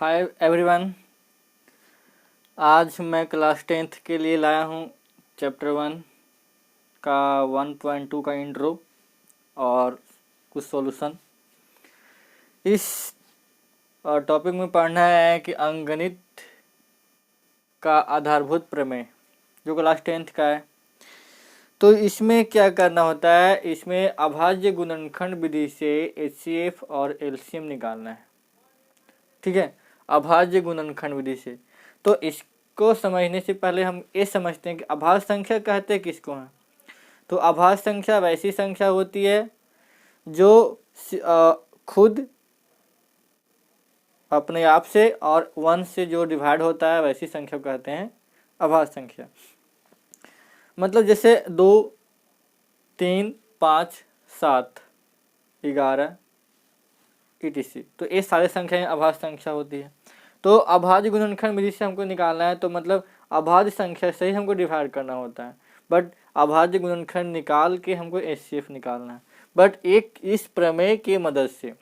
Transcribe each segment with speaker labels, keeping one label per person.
Speaker 1: Hi everyone. आज मैं class 10th के लिए लाया हूँ चैप्टर 1 का 1.2 का इंट्रो और कुछ सॉल्यूशन। इस टॉपिक में पढ़ना है कि अंकगणित का आधारभूत प्रमेय जो क्लास 10th का है। तो इसमें क्या करना होता है, इसमें अभाज्य गुणनखंड विधि से HCF और LCM निकालना है। ठीक है, अभाज्य गुणनखंड विधि से। तो इसको समझने से पहले हम ये समझते हैं कि अभाज्य संख्या कहते हैं किसको हैं। तो अभाज्य संख्या वैसी संख्या होती है जो खुद अपने आप से और 1 से जो डिवाइड होता है वैसी संख्या को कहते हैं अभाज्य संख्या। मतलब जैसे 2, 3, 5, 7, 11 etc। तो ये सारी संख्याएं अभाज्य संख्या होती है। तो अभाज्य गुणनखंड विधि से हमको निकालना है, तो मतलब अभाज्य संख्या से ही हमको डिवाइड करना होता है। बट अभाज्य गुणनखंड निकाल के हमको HCF निकालना है, बट एक इस प्रमेय की मदद से।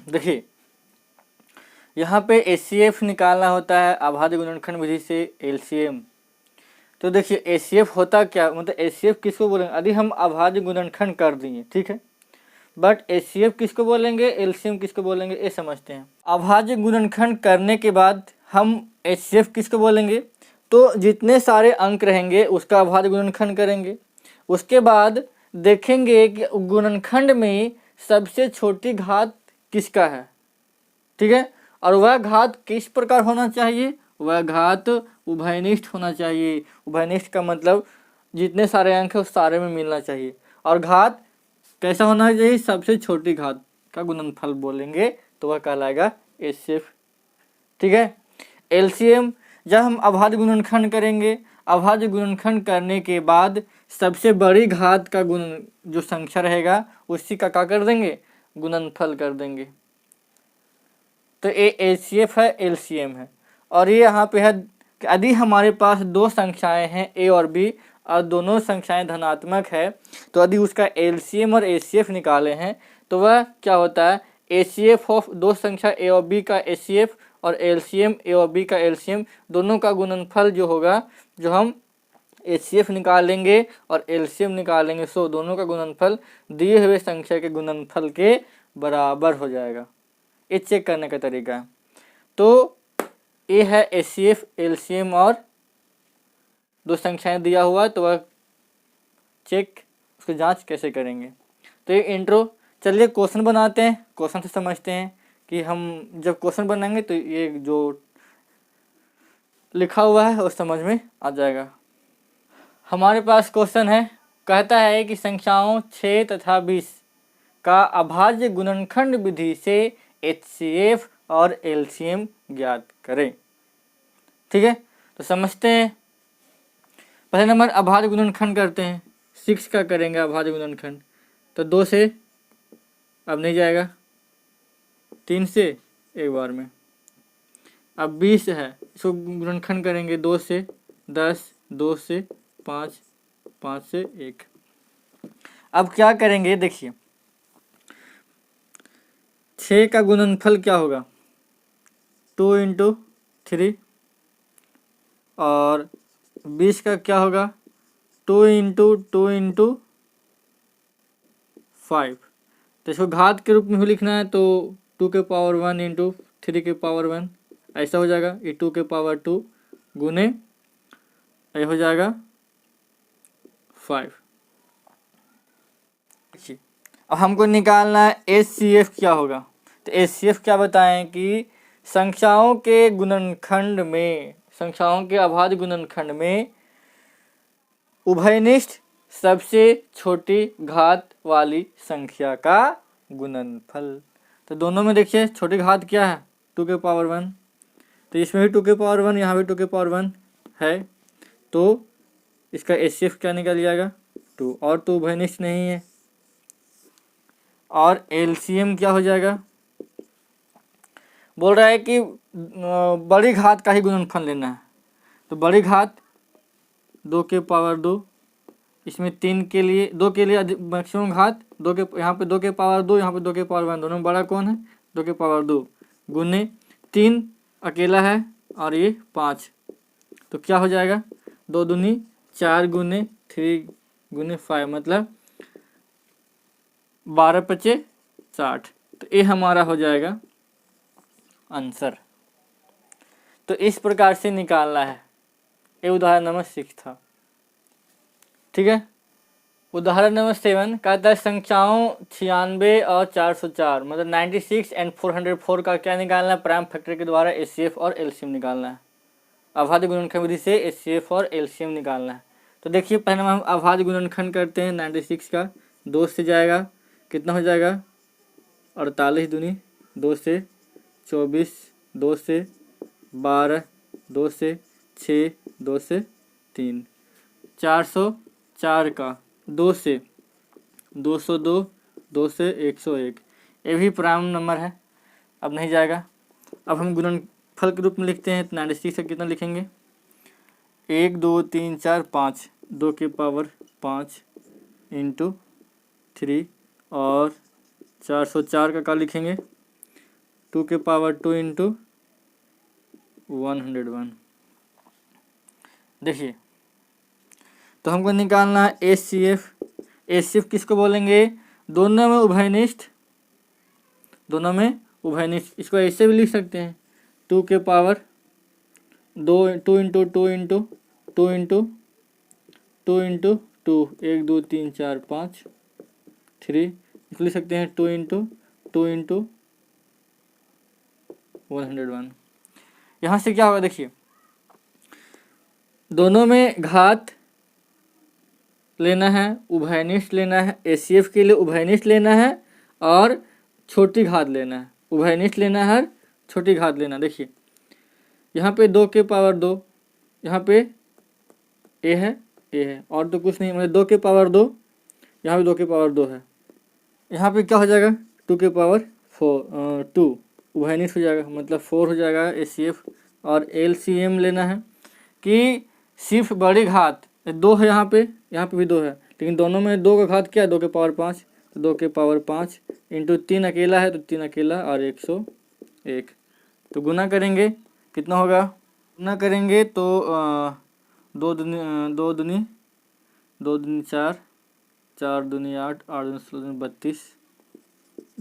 Speaker 1: देखिए यहाँ पे HCF निकालना होता है अभाज्य गुणनखंड विधि से LCM। तो देखिए HCF होता क्या, मतलब HCF किसको बोलेंगे, यदि हम अभाज्य गुणनखंड कर दिए, ठीक है, बट HCF किसको बोलेंगे, LCM किसको बोलेंगे, ये समझते हैं। अभाज्य गुणनखंड करने के बाद हम HCF किसको बोलेंगे, तो जितने सारे अंक रहेंगे उसका अभाज्य गुणनखंड करेंगे। उसके बाद देखेंगे कि गुणनखंड में सबसे छोटी घात किसका है, ठीक है, और वह घात किस प्रकार होना चाहिए, वह घात उभयनिष्ठ होना चाहिए। उभयनिष्ठ का मतलब जितने सारे अंक है उस सारे में मिलना चाहिए। और घात कैसा होना चाहिए, सबसे छोटी घात का गुणनफल बोलेंगे तो वह कहलाएगा HCF। ठीक है। LCM जब हम अभाज्य गुणनखंड करेंगे, अभाज्य गुणनखंड करने के बाद सबसे बड़ी घात का गुण जो संख्या रहेगा उसी का क्या कर देंगे, गुणनफल कर देंगे। तो ये HCF है, LCM है। और ये यहाँ पे है कि यदि हमारे पास दो संख्याएं हैं A और B और दोनों संख्याएं धनात्मक है, तो यदि उसका LCM और HCF निकाले हैं तो वह क्या होता है, HCF ऑफ दो संख्या A और B का HCF और LCM A और B का LCM दोनों का गुणनफल जो होगा, जो हम HCF निकालेंगे और LCM निकालेंगे, सो दोनों का गुणनफल दिए हुए संख्या के गुणनफल के बराबर हो जाएगा। ये चेक करने का तरीका है। तो ये है HCF LCM और दो संख्याएं दिया हुआ, तो वह चेक उसकी जांच कैसे करेंगे। तो ये इंट्रो। चलिए क्वेश्चन बनाते हैं, क्वेश्चन से समझते हैं कि हम जब क्वेश्चन बनाएंगे तो ये जो लिखा हुआ है वो समझ में आ जाएगा। हमारे पास क्वेश्चन है, कहता है कि संख्याओं 6 तथा 20 का अभाज्य गुणनखंड विधि से HCF और LCM ज्ञात करें। ठीक है, तो समझते हैं। पहले नंबर अभाज्य गुणनखंड करते हैं। 6 का करेंगे अभाज्य गुणनखंड, तो 2 से अब नहीं जाएगा, 3 से एक बार में। अब 20 है, इसको गुणनखंड करेंगे 2 से 10, 2 से 5, 5 से 1। अब क्या करेंगे, देखिए 6 का गुणनफल क्या होगा, 2 × 3, और 20 का क्या होगा, 2 × 2 × 5। तो इसको घात के रूप में भी लिखना है, तो 2 के पावर 1 × 3 के पावर 1 ऐसा हो जाएगा। ये 2 के पावर 2 गुने ये हो जाएगा 5। अब हमको निकालना है HCF क्या होगा। तो HCF क्या बताएं कि संख्याओं के गुणनखंड में, संख्याओं के अभाज्य गुणनखंड में उभयनिष्ठ सबसे छोटी घात वाली संख्या का गुणनफल। तो दोनों में देखिए छोटी घात क्या है, 2 के पावर 1, तो इसमें भी 2 के पावर 1, यहाँ भी 2 के पावर 1 है, तो इसका HCF क्या निकल जाएगा, 2, और तो उभयनिष्ठ नहीं है। और LCM क्या हो जाएगा, बोल रहा है कि बड़ी घात का ही गुणनफल लेना है, तो बड़ी घात 2 के पावर 2 इसमें 3 के लिए 2 के लिए मैक्सिमम घात 2 के, यहाँ पे 2 के पावर 2, यहाँ पे 2 के पावर 1, दोनों में बड़ा कौन है 2 के पावर 2 गुने 3 अकेला है और ये 5, तो क्या हो जाएगा 2 दूनी 4 गुने 3 गुने 5 मतलब 12 पचे 60, तो ये हमारा हो जाएगा आंसर। तो इस प्रकार से निकालना है। ये उदाहरण नंबर 6 था। ठीक है, उदाहरण नंबर 7 कहता है संख्याओं 96 और 404 मतलब 96 एंड 404 का क्या निकालना है, प्राइम फैक्टर के द्वारा एचसीएफ और एलसीएम निकालना है। अभाज्य गुणनखंड विधि से एचसीएफ और एलसीएम निकालना है। तो देखिए पहले हम अभाज्य गुणनखंड करते हैं। 96 का 2 से जाएगा, कितना हो जाएगा 48 दूनी 2 से 24, 2 से 12, 2 से 6, 2 से 3, 404 का 2 से 202, 2 से 101, ये भी प्राइम नंबर है, अब नहीं जाएगा। अब हम गुणनफल के रूप में लिखते हैं। 96 से कितना लिखेंगे 1 2 3 4 5, 2 के पावर 5 इंटू 3 और 404 का क्या लिखेंगे 2 के पावर 2 इंटू 101। देखिए तो हमको निकालना है एचसीएफ। एचसीएफ किसको बोलेंगे, दोनों में उभयनिष्ठ, दोनों में उभयनिष्ठ। इसको ऐसे भी लिख सकते हैं 2 के power 2 2 into 2 into 2 into 2 into 2, 1 2 3 4 5 3, इसको लिख सकते हैं 2 इंटू 2 इंटू 101। यहाँ से क्या होगा देखिए, दोनों में घात लेना है, उभयनिष्ठ लेना है। एचसीएफ के लिए उभयनिष्ठ लेना है और छोटी घात लेना है, उभयनिष्ठ लेना है, छोटी घात लेना। देखिए यहाँ पे 2 के पावर 2, यहाँ पे ए है और तो कुछ नहीं, मतलब 2 के पावर 2, यहाँ पे 2 के पावर 2 है। यहाँ पे क्या हो जाएगा 2 के पावर 2 उभयनिष्ठ हो जाएगा, मतलब 4 हो जाएगा एचसीएफ। और एलसीएम लेना है कि सिर्फ बड़ी घात 2 है, यहाँ पे भी 2 है, लेकिन दोनों में 2 का घात क्या है 2 के पावर 5, तो 2 के पावर 5 इंटू 3 अकेला है तो 3 अकेला और 101। तो गुना करेंगे कितना होगा, गुना करेंगे तो 2 दूनी 4, 4 दूनी 8, 8 दूनी 16 32,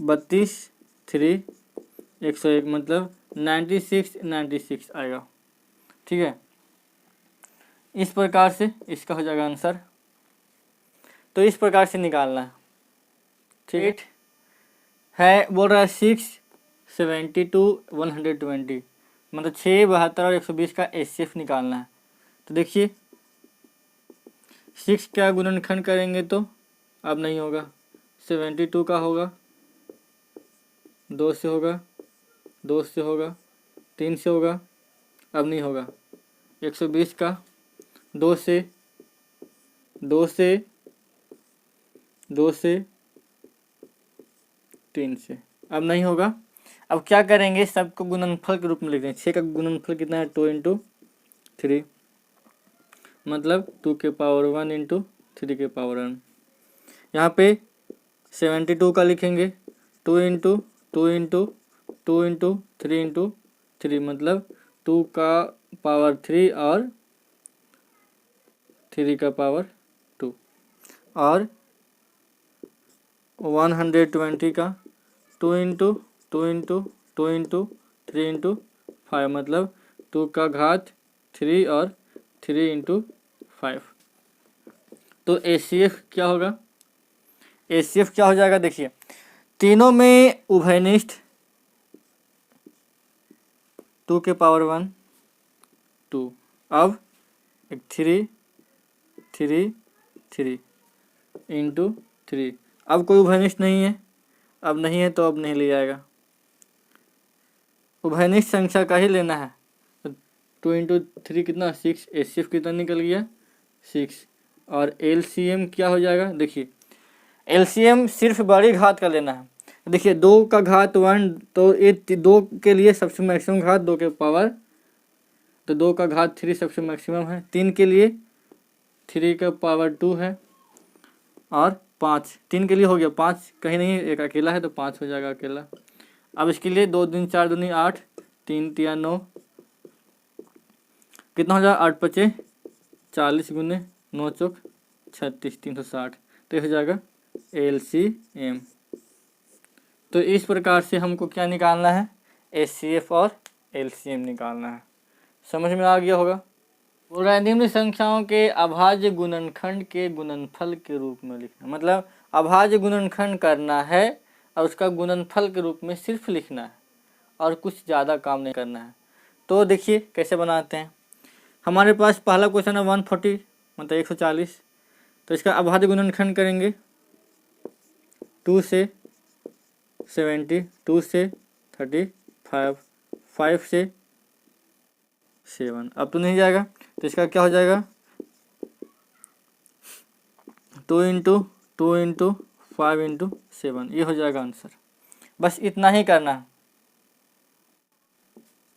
Speaker 1: 32 3 101 मतलब 96 आएगा। ठीक है, इस प्रकार से इसका हो जाएगा आंसर। तो इस प्रकार से निकालना है। ठीक है, बोल रहा है 6 72 120 मतलब 6 72 और 120 का एचसीएफ निकालना है। तो देखिए 6 का गुणनखंड करेंगे तो अब नहीं होगा, 72 का होगा 2 से होगा, 2 से होगा, 3 से होगा, अब नहीं होगा। 120 का 2 से 2 से 2 से 3 से, अब नहीं होगा। अब क्या करेंगे, सबको गुणनफल के रूप में लिख दें। 6 का गुणनफल कितना है 2 इंटू 3 मतलब 2 के पावर 1 इंटू 3 के पावर 1। यहाँ पे 72 का लिखेंगे 2 इंटू 2 इंटू 2 इंटू 3 इंटू 3 मतलब 2 का पावर 3 और 3 का पावर 2 और 120 का 2 इंटू 2 इंटू 2 इंटू 3 इंटू 5 मतलब 2 का घात 3 और 3 इंटू 5। तो एचसीएफ क्या होगा, एचसीएफ क्या हो जाएगा देखिए, तीनों में उभयनिष्ठ 2 के पावर 1 2, अब एक 3 3 3 इंटू 3, अब कोई उभयनिष्ठ नहीं है, अब नहीं है तो अब नहीं ले जाएगा, उभयनिष्ठ संख्या का ही लेना है। तो 2 इंटू 3 कितना 6, एचसीएफ कितना निकल गया 6। और एलसीएम क्या हो जाएगा देखिए, एलसीएम सिर्फ बड़ी घात का लेना है। देखिए 2 का घात 1 तो ये 2 के लिए सबसे मैक्सिमम घात 2 के पावर, तो 2 का घात 3 सबसे मैक्सिमम है। 3 के लिए 3 का पावर 2 है, और 5, 3 के लिए हो गया, 5 कहीं नहीं, एक अकेला है तो 5 हो जाएगा अकेला। अब इसके लिए 2 दूनी 4 दूनी 8, 3 तिया 9, कितना हो जाएगा 8 पचे 40 गुने 9 चौक 36, 360, तो ये हो जाएगा LCM। तो इस प्रकार से हमको क्या निकालना है, HCF और LCM निकालना है। समझ में आ गया होगा। बोल रहा है निम्न संख्याओं के अभाज्य गुणनखंड के गुणनफल के रूप में लिखना, मतलब अभाज्य गुणनखंड करना है और उसका गुणनफल के रूप में सिर्फ लिखना है और कुछ ज़्यादा काम नहीं करना है। तो देखिए कैसे बनाते हैं। हमारे पास पहला क्वेश्चन है 140 मतलब 140, तो इसका अभाज्य गुणनखंड करेंगे 2 से 70, 2 से 35, 5 से 7, अब तो नहीं जाएगा, तो इसका क्या हो जाएगा 2 इंटू 2 इंटू 5 इंटू 7, ये हो जाएगा आंसर। बस इतना ही करना है।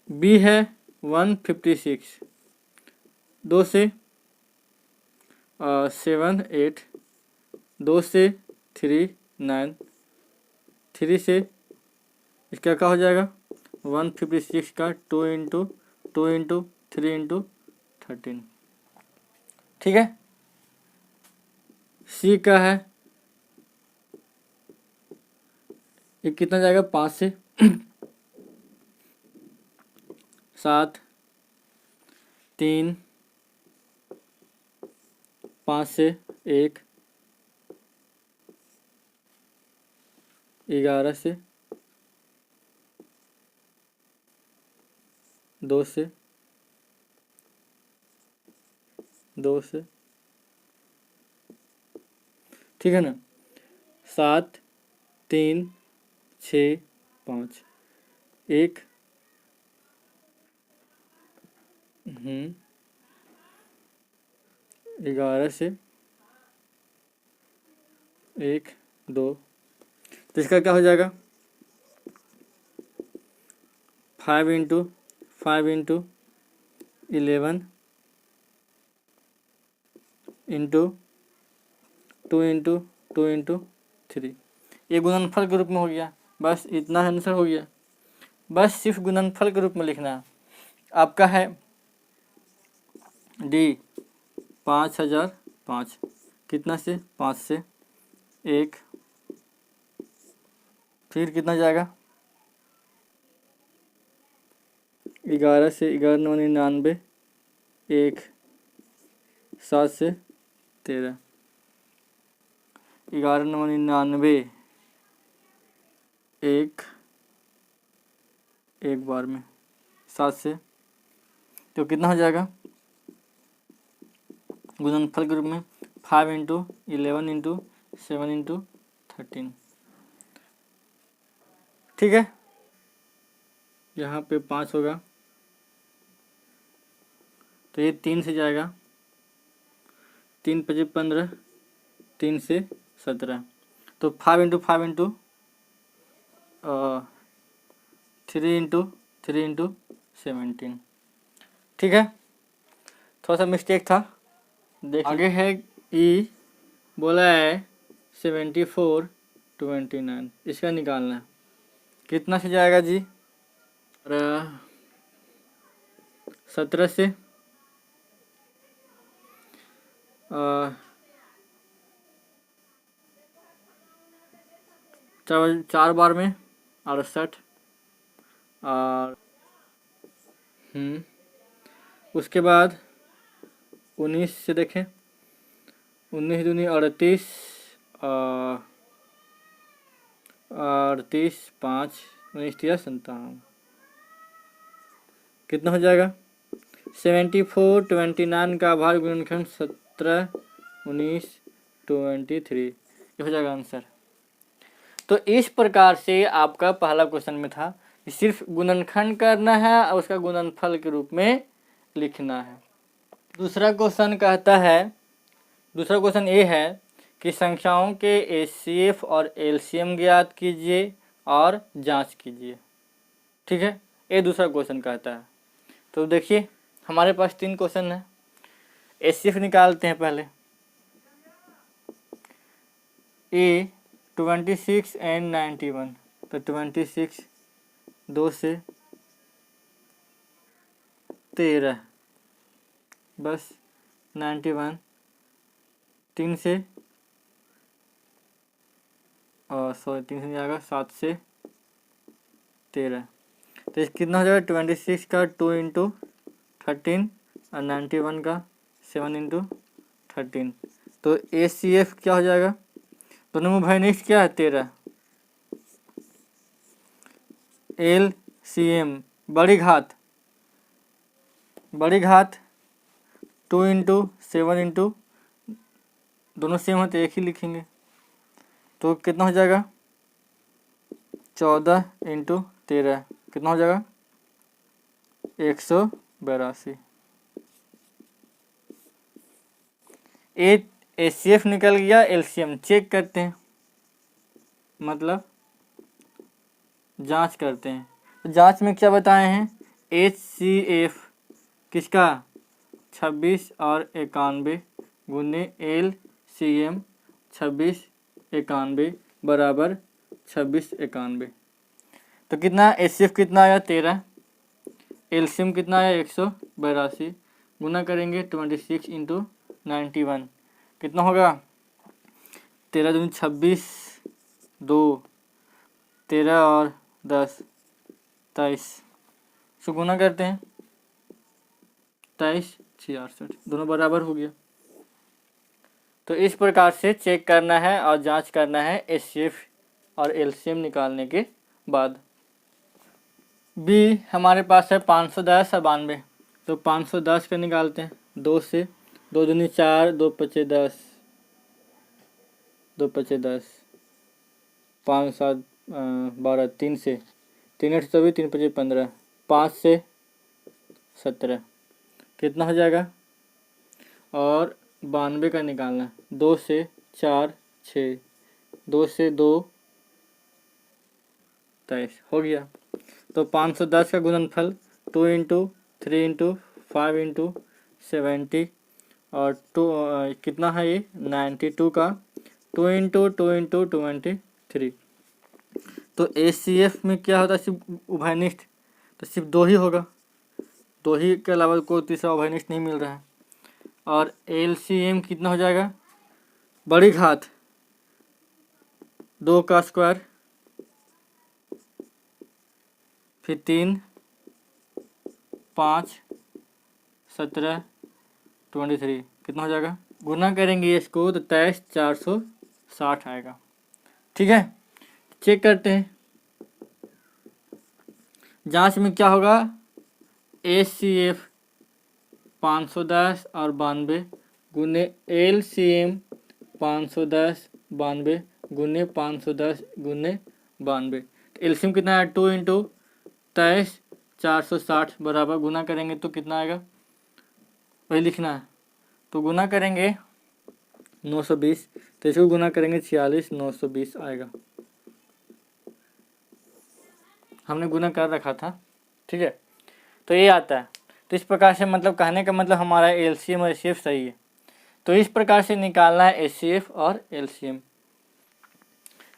Speaker 1: बी है 156, 2 से 7 8, 2 से 3 9, 3 से इसका क्या हो जाएगा 156 का 2 इंटू 2 इंटू 3 इंटू 13, ठीक है। सी का है, ये कितना जाएगा 5 से 7, 3, 5 से 1, 11 से 2 से 2 से, ठीक है ना, 7 3 6 5 1 11 से 1 2, तो इसका क्या हो जाएगा 5 into 5 into 11 into 2 into 2 into 3, ये गुणनफल के रूप में हो गया। बस इतना आंसर हो गया। बस सिर्फ गुणनफल के रूप में लिखना है। आपका है डी 5005, कितना से 5 से 1, फिर कितना जाएगा 11 से 11 9 99, 1 7 से 13, 11 9 99, एक बार में 7 से, तो कितना हो जाएगा गुणनफल के रूप में 5 इंटू 11 इंटू 7 इंटू 13, ठीक है। यहाँ पे 5 होगा तो ये 3 से जाएगा, 3 5 15, 3 से 17, तो 5 इंटू 5 इंटू 3 इंटू 3 इंटू 17, ठीक है। थोड़ा सा मिस्टेक था, देख आगे है ई, बोला है 74 29, इसका निकालना है। कितना से जाएगा जी 17 से 4 बार में 68, और उसके बाद 19 से देखें, 19 दूनी 38, 38 5 19 57, कितना हो जाएगा 74 29 का अभाज्य गुणनखंड 17 19 23, ये हो जाएगा आंसर। तो इस प्रकार से आपका पहला क्वेश्चन में था कि सिर्फ गुणनखंड करना है और उसका गुणनफल के रूप में लिखना है। दूसरा क्वेश्चन कहता है, दूसरा क्वेश्चन ये है कि संख्याओं के HCF और LCM ज्ञात कीजिए और जांच कीजिए, ठीक है। ये दूसरा क्वेश्चन कहता है। तो देखिए हमारे पास 3 क्वेश्चन है। HCF निकालते हैं पहले। ए 26 एंड 91, तो 26 2 से 13, बस 91 3 से सॉरी 3 से जाएगा 7 से 13, तो इस कितना हो जाएगा 26 का 2 इंटू 13 और 91 का 7 इंटू 13, तो ACF क्या हो जाएगा, दोनों में भाई नेक्स्ट क्या है 13, LCM बड़ी घात 2 इंटू 7 इंटू, दोनों सेम होते एक ही लिखेंगे, तो कितना हो जाएगा 14 इंटू 13 कितना हो जाएगा 182। ACF निकल गया, LCM चेक करते हैं, मतलब जांच करते हैं। तो जांच में क्या बताए हैं, HCF किसका 26 और 91 गुने LCM 26 91 बराबर 26 91, तो कितना HCF कितना आया 13, LCM कितना आया 182, गुना करेंगे 26 इंटू 91 कितना होगा 13 दूनी 26 2 13 और 10 23, सो गुना करते हैं 23 66 दोनों बराबर हो गया। तो इस प्रकार से चेक करना है और जांच करना है HCF और LCM निकालने के बाद। बी हमारे पास है 510 और 92, तो 510 का निकालते हैं, 2 से 2 दूनी 4 2 पचे 10 2 पचे 10 5 7 12 3 से 3 8 24 3 पचे 15 5 से 17 कितना हो जाएगा, और 92 का निकालना 2 से 4 6 2 से 2 23 हो गया। तो 510 का गुणनफल 2 इंटू 3 इंटू 5 इंटू 70 और 2 कितना है ये 92 का 2 इंटू 2 इंटू 23, तो ACF में क्या होता है सिर्फ उभयनिष्ठ, तो सिर्फ 2 ही होगा, 2 ही के अलावा कोई तीसरा उभयनिष्ठ नहीं मिल रहा है। और LCM कितना हो जाएगा, बड़ी घात 2 का स्क्वायर फिर 3 5 17 23 कितना हो जाएगा, गुना करेंगे इसको तो 23 460 आएगा। ठीक है, चेक करते हैं जांच में क्या होगा, HCF 510 और 92 गुने LCM 510 92 गुने 510 गुने 92, LCM कितना है 2 इंटू 23 460 बराबर गुना करेंगे तो कितना आएगा, वही लिखना है, तो गुना करेंगे 920, तो इसको गुना करेंगे 46 920 आएगा, हमने गुना कर रखा था। ठीक है, तो ये आता है। तो इस प्रकार से मतलब कहने का मतलब हमारा LCM और HCF सही है, तो इस प्रकार से निकालना है HCF और LCM।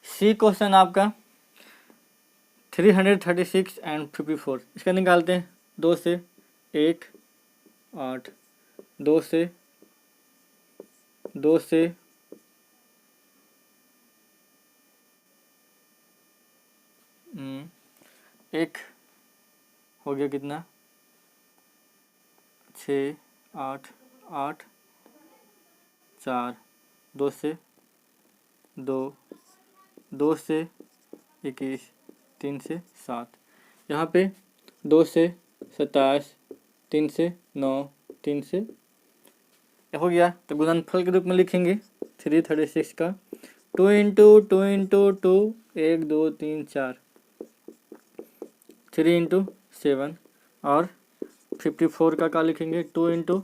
Speaker 1: सी क्वेश्चन आपका 336 एंड 54, इसका निकालते हैं 2 से 1 8 2 से 2 से 1 हो गया कितना 6 8 8 4 2 से 2 2 से 21 3 से 7, यहाँ पे 2 से 27 3 से 9 3 से हो गया, तो गुणनफल के रूप में लिखेंगे 336 का 2 इंटू 2 इंटू 2 1 2 3 4 3 इंटू 7 और 54 का लिखेंगे 2 इंटू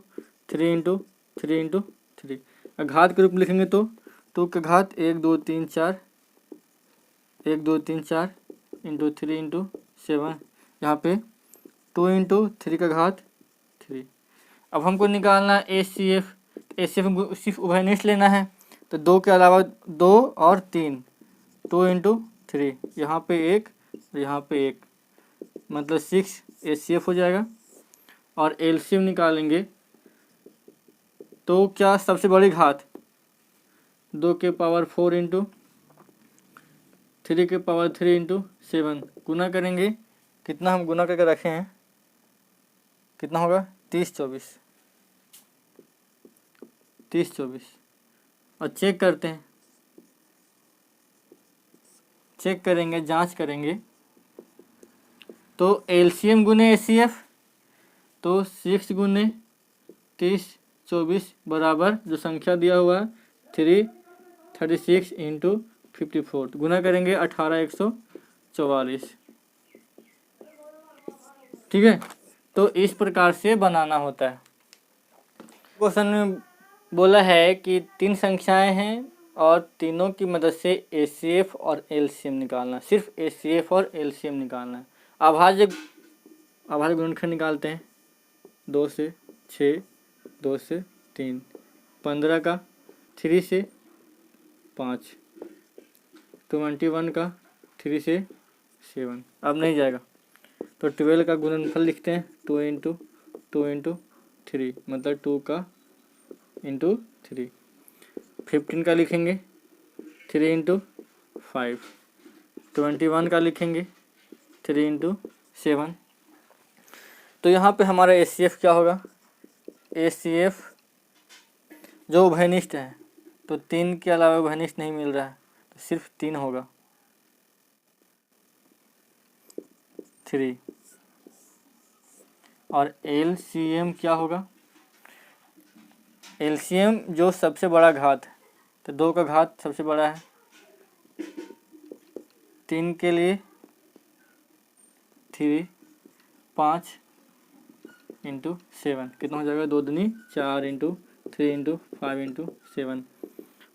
Speaker 1: 3 इंटू 3 इंटू 3, घात के रूप में लिखेंगे तो 2 का घात 1 2 3 4 1 2 3 4 इंटू 3 इंटू 7, यहाँ पे 2 इंटू 3 का घात 3। अब हमको निकालना HCF, HCF सिर्फ उभयनिष्ठ लेना है, तो 2 के अलावा 2 और 3, 2 इंटू 3, यहाँ पे 1, यहाँ पे 1, मतलब 6 HCF हो जाएगा। और एलसीएम निकालेंगे तो क्या सबसे बड़ी घात 2 के पावर 4 इंटू 3 के पावर 3 इंटू 7 गुना करेंगे। कितना हम गुना करके रखे हैं, कितना होगा 30 24, 30 24। और चेक करते हैं, चेक करेंगे, जांच करेंगे। तो एलसीएम गुने एचसीएफ, तो 6 गुने 30 24 बराबर जो संख्या दिया हुआ है 336 इंटू 54, गुना करेंगे 18 144। ठीक है, तो इस प्रकार से बनाना होता है। क्वेश्चन में बोला है कि 3 संख्याएं हैं और तीनों की मदद से एचसीएफ और एलसीएम निकालना, सिर्फ एचसीएफ और एलसीएम निकालना है। अभाज्य गुणनखंड निकालते हैं। 2 से 6, 2 से 3, 15 का 3 से 5, 21 का 3 से 7, अब नहीं जाएगा तो 12 का गुणनफल लिखते हैं। 2 इंटू 2 इंटू 3, मतलब 2 का इंटू 3। 15 का लिखेंगे 3 इंटू 5। 21 का लिखेंगे 3 इंटू 7। तो यहाँ पे हमारा एचसीएफ क्या होगा, एचसीएफ जो उभयनिष्ठ है, तो 3 के अलावा उभयनिष्ठ नहीं मिल रहा है, तो सिर्फ 3 होगा, 3। और एलसीएम क्या होगा, एलसीएम जो सबसे बड़ा घात है, तो 2 का घात सबसे बड़ा है, 3 के लिए 3, 5 इंटू 7, कितना हो जाएगा 2 दूनी 4 इंटू 3 इंटू 5 इंटू 7,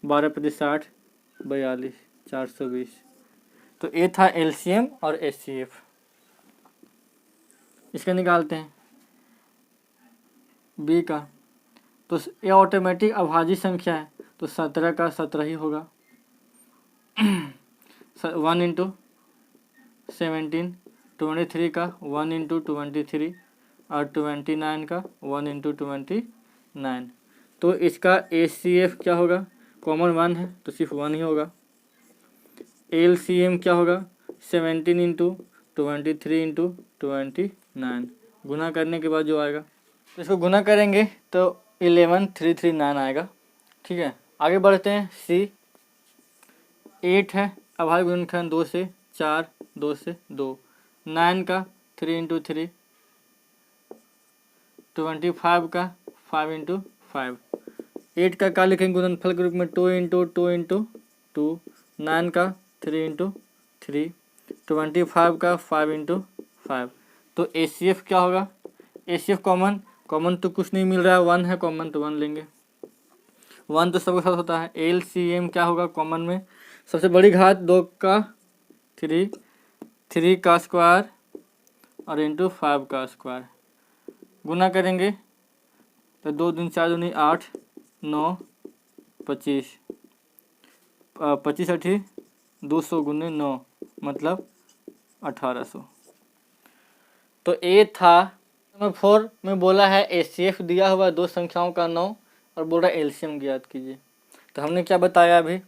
Speaker 1: 12 × 60 42, 420। तो ये था एलसीएम और एचसीएफ। इसका निकालते हैं बी का, तो ये ऑटोमेटिक अभाज्य संख्या है, तो 17 का 17 ही होगा। 1 इंटू 17, 23 का 1 इंटू 23 और 29 का 1 इंटू 29। तो इसका एचसीएफ क्या होगा, कॉमन 1 है तो सिर्फ 1 ही होगा। एलसीएम क्या होगा 17 इंटू 23 इंटू 29, गुना करने के बाद जो आएगा, तो इसको गुना करेंगे तो 11339 आएगा। ठीक है, आगे बढ़ते हैं। सी 8 है, अभाज्य गुणनखंड 2 से 4, 2 से 2, 9 का 3 इंटू 3, 25 का 5 इंटू 5, 8 का क्या लिखेंगे गुणनफल के रूप में 2 इंटू 2 इंटू 2, 9 का 3 इंटू 3, 25 का 5 इंटू 5। तो एचसीएफ क्या होगा, एचसीएफ कॉमन तो कुछ नहीं मिल रहा है, 1 है कॉमन तो 1 लेंगे, 1 तो सबके साथ होता है। एलसीएम क्या होगा, कॉमन में सबसे बड़ी घात 2 का 3, 3 का स्क्वायर और इंटू 5 का स्क्वायर, गुना करेंगे तो 2 दूनी 4 दूनी 8, 9 25, 25 8 200 गुने 9 मतलब 1800। तो ये था नंबर 4 में बोला है एचसीएफ दिया हुआ 2 संख्याओं का 9 और बोल रहा है एलसीएम ज्ञात कीजिए। तो हमने क्या बताया अभी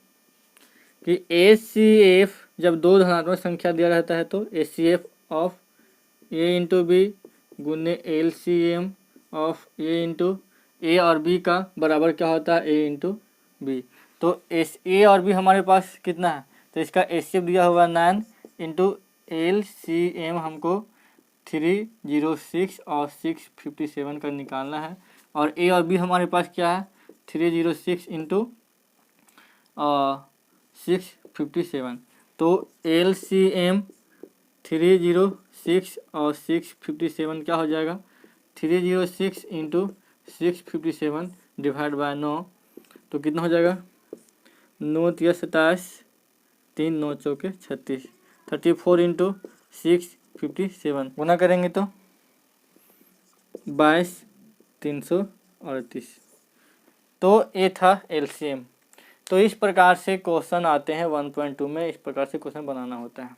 Speaker 1: कि एचसीएफ जब 2 धनात्मक संख्या दिया रहता है तो HCF of A into B गुने LCM of A into A और बी का बराबर क्या होता है, ए इंटू बी। तो एस ए और बी हमारे पास कितना है, तो इसका एचसीएफ दिया हुआ 9 इंटू एलसीएम हमको 306 और 657 का निकालना है। और ए और बी हमारे पास क्या है 306 इंटू 657। तो एलसीएम 306 और 657 क्या हो जाएगा 306 इंटू 657 डिवाइड बाय 9, तो कितना हो जाएगा 9 × 27, 3 9 चौके 36, 34 इंटू 657 गुना करेंगे तो 22 338। तो ये था एलसीएम। तो इस प्रकार से क्वेश्चन आते हैं 1.2 में, इस प्रकार से क्वेश्चन बनाना होता है।